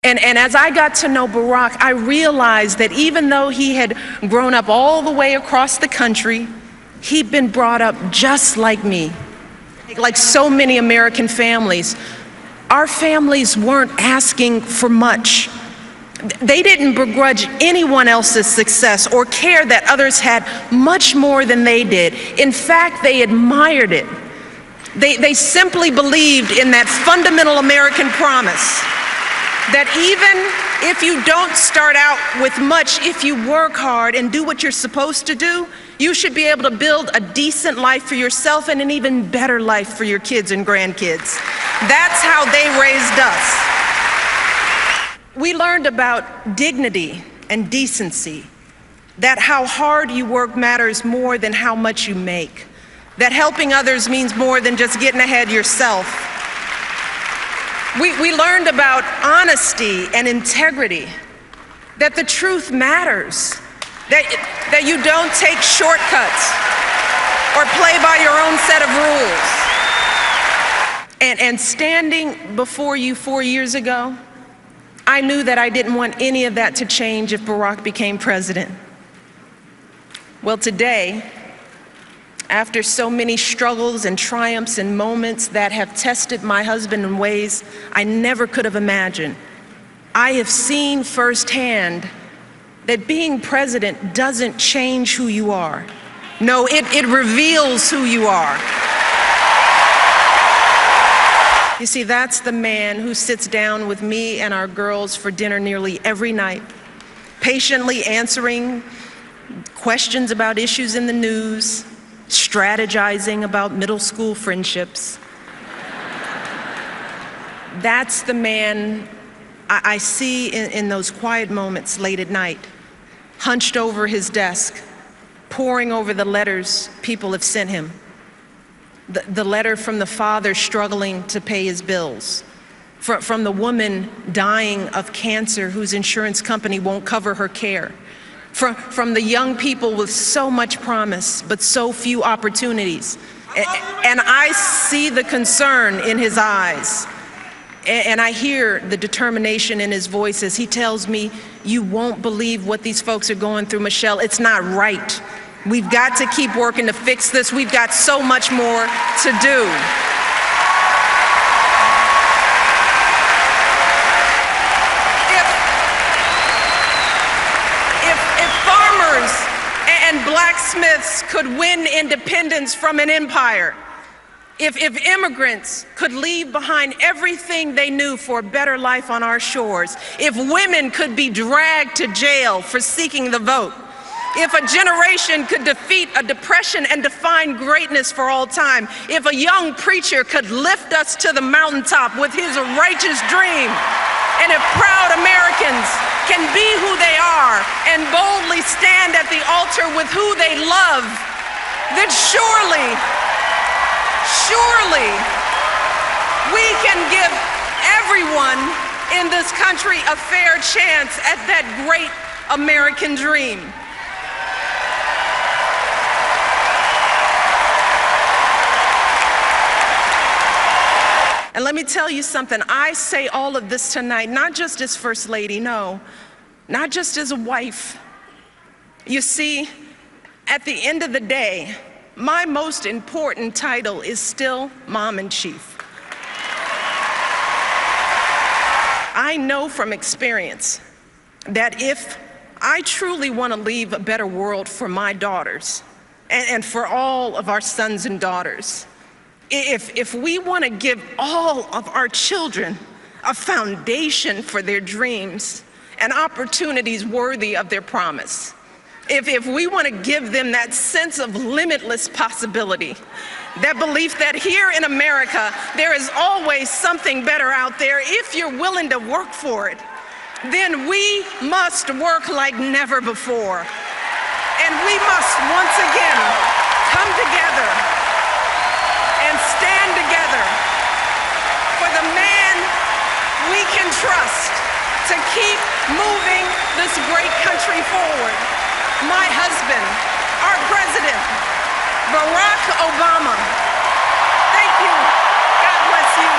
And as I got to know Barack, I realized that even though he had grown up all the way across the country, he'd been brought up just like me. Like so many American families, our families weren't asking for much. They didn't begrudge anyone else's success or care that others had much more than they did. In fact, they admired it. They simply believed in that fundamental American promise that even if you don't start out with much, if you work hard and do what you're supposed to do, you should be able to build a decent life for yourself and an even better life for your kids and grandkids. That's how they raised us. We learned about dignity and decency, that how hard you work matters more than how much you make, that helping others means more than just getting ahead yourself. We learned about honesty and integrity, that the truth matters, that you don't take shortcuts or play by your own set of rules. And standing before you 4 years ago, I knew that I didn't want any of that to change if Barack became president. Well, today, after so many struggles and triumphs and moments that have tested my husband in ways I never could have imagined, I have seen firsthand that being president doesn't change who you are. No, it reveals who you are. You see, that's the man who sits down with me and our girls for dinner nearly every night, patiently answering questions about issues in the news, strategizing about middle school friendships. That's the man I see in those quiet moments late at night, hunched over his desk, poring over the letters people have sent him. The letter from the father struggling to pay his bills, from the woman dying of cancer whose insurance company won't cover her care, from the young people with so much promise but so few opportunities. And I see the concern in his eyes, and I hear the determination in his voice as he tells me, "You won't believe what these folks are going through, Michelle. It's not right. We've got to keep working to fix this. We've got so much more to do." If farmers and blacksmiths could win independence from an empire, if immigrants could leave behind everything they knew for a better life on our shores, if women could be dragged to jail for seeking the vote, if a generation could defeat a depression and define greatness for all time, if a young preacher could lift us to the mountaintop with his righteous dream, and if proud Americans can be who they are and boldly stand at the altar with who they love, then surely we can give everyone in this country a fair chance at that great American dream. And let me tell you something, I say all of this tonight, not just as First Lady, no, not just as a wife. You see, at the end of the day, my most important title is still Mom in Chief. I know from experience that if I truly want to leave a better world for my daughters and for all of our sons and daughters, if we want to give all of our children a foundation for their dreams and opportunities worthy of their promise, if we want to give them that sense of limitless possibility, that belief that here in America there is always something better out there if you're willing to work for it, then we must work like never before. And we must once again come together and stand together for the man we can trust to keep moving this great country forward. My husband, our president, Barack Obama. Thank you. God bless you.